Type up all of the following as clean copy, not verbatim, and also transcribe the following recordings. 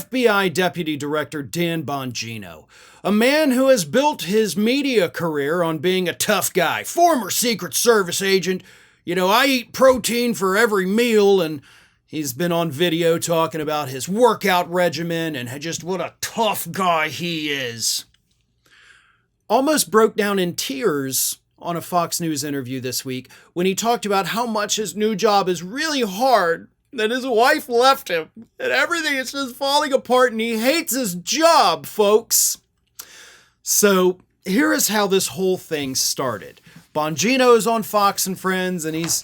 FBI Deputy Director Dan Bongino, a man who has built his media career on being a tough guy, former Secret Service agent. I eat protein for every meal, and he's been on video talking about his workout regimen and just what a tough guy he is. Almost broke down in tears on a Fox News interview this week when he talked about how much his new job is really hard, that his wife left him, and everything is just falling apart, and he hates his job, folks. So here is how this whole thing started. Bongino's on Fox and Friends, and he's,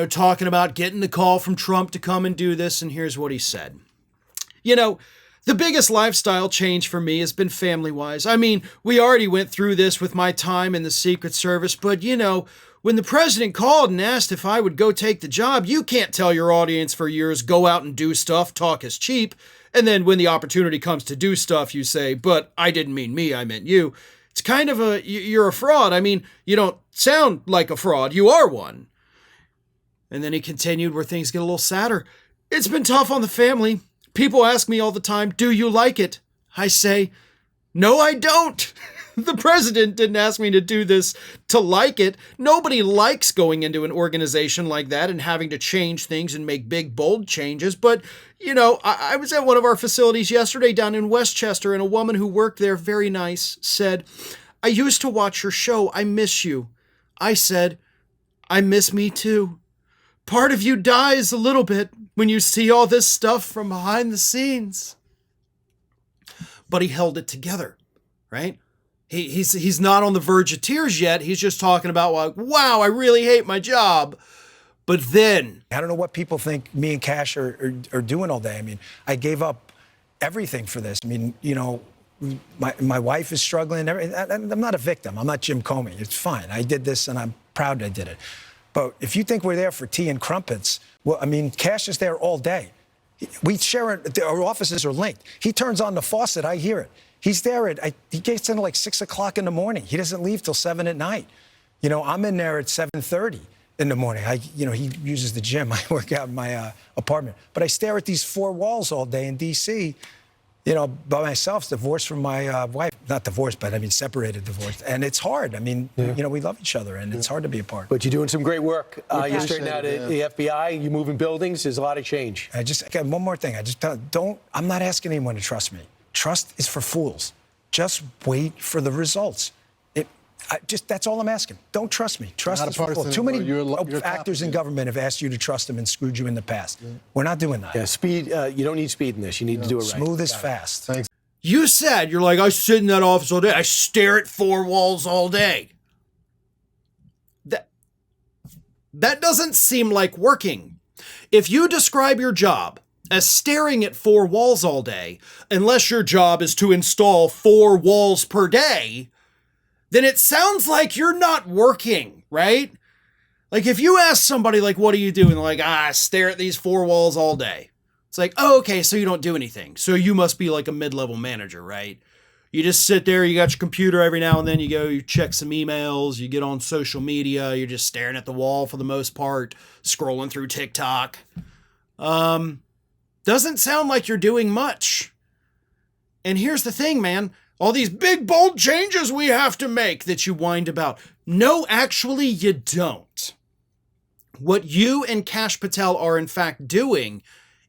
talking about getting the call from Trump to come and do this, and here's what he said. The biggest lifestyle change for me has been family-wise. I mean, we already went through this with my time in the Secret Service, but when the president called and asked if I would go take the job, you can't tell your audience for years, go out and do stuff, talk is cheap, and then when the opportunity comes to do stuff, you say, but I didn't mean me, I meant you. It's kind of you're a fraud. I mean, you don't sound like a fraud, you are one. And then he continued where things get a little sadder. It's been tough on the family. People ask me all the time, do you like it? I say, no, I don't. The president didn't ask me to do this to like it. Nobody likes going into an organization like that and having to change things and make big, bold changes. But, I was at one of our facilities yesterday down in Westchester, and a woman who worked there, very nice, said, I used to watch your show. I miss you. I said, I miss me too. Part of you dies a little bit when you see all this stuff from behind the scenes. But he held it together, right? He's not on the verge of tears yet. He's just talking about, like, wow, I really hate my job. But then, I don't know what people think me and Cash are doing all day. I mean, I gave up everything for this. I mean, my wife is struggling. I'm not a victim. I'm not Jim Comey. It's fine. I did this, and I'm proud I did it. But if you think we're there for tea and crumpets, well, I mean, Cash is there all day. We share it. Our offices are linked. He turns on the faucet. I hear it. He's there he gets in at like 6 o'clock in the morning. He doesn't leave till 7 at night. I'm in there at 7:30 in the morning. He uses the gym. I work out in my apartment. But I stare at these four walls all day in D.C., by myself, divorced from my wife. Not divorced, but separated, divorced. And it's hard. I mean, we love each other, and it's hard to be apart. But you're doing some great work. You're straightening out the FBI. You're moving buildings. There's a lot of change. One more thing. I'm not asking anyone to trust me. Trust is for fools. Just wait for the results. That's all I'm asking. Don't trust me. Trust is for fools. Too many actors in government have asked you to trust them and screwed you in the past. Yeah. We're not doing that. Yeah, speed. You don't need speed in this. You need to do it right. Smooth is fast. Thanks. You said, you're like, I sit in that office all day. I stare at four walls all day. That doesn't seem like working. If you describe your job as staring at four walls all day, unless your job is to install 4 walls per day, then it sounds like you're not working, right? Like if you ask somebody, like, what are you doing? They're like, I stare at these 4 walls all day. It's like, oh, okay, so you don't do anything. So you must be like a mid-level manager, right? You just sit there, you got your computer every now and then, you check some emails, you get on social media, you're just staring at the wall for the most part, scrolling through TikTok. Doesn't sound like you're doing much. And here's the thing, man. All these big, bold changes we have to make that you whined about. No, actually, you don't. What you and Kash Patel are, in fact, doing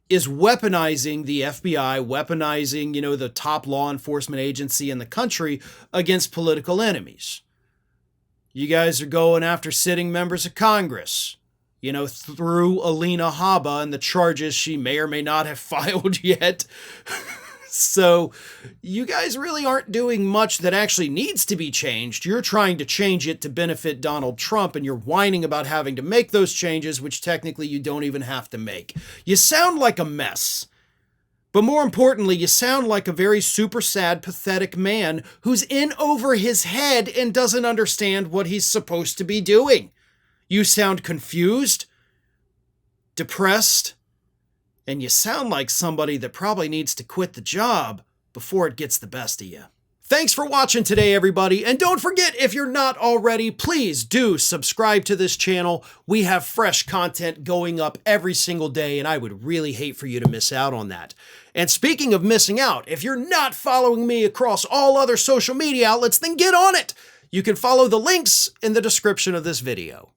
is weaponizing the FBI, weaponizing, the top law enforcement agency in the country against political enemies. You guys are going after sitting members of Congress, through Alina Habba and the charges she may or may not have filed yet. So you guys really aren't doing much that actually needs to be changed. You're trying to change it to benefit Donald Trump, and you're whining about having to make those changes, which technically you don't even have to make. You sound like a mess. But more importantly, you sound like a very super sad, pathetic man who's in over his head and doesn't understand what he's supposed to be doing. You sound confused, depressed, and you sound like somebody that probably needs to quit the job before it gets the best of you. Thanks for watching today, everybody. And don't forget, if you're not already, please do subscribe to this channel. We have fresh content going up every single day, and I would really hate for you to miss out on that. And speaking of missing out, if you're not following me across all other social media outlets, then get on it. You can follow the links in the description of this video.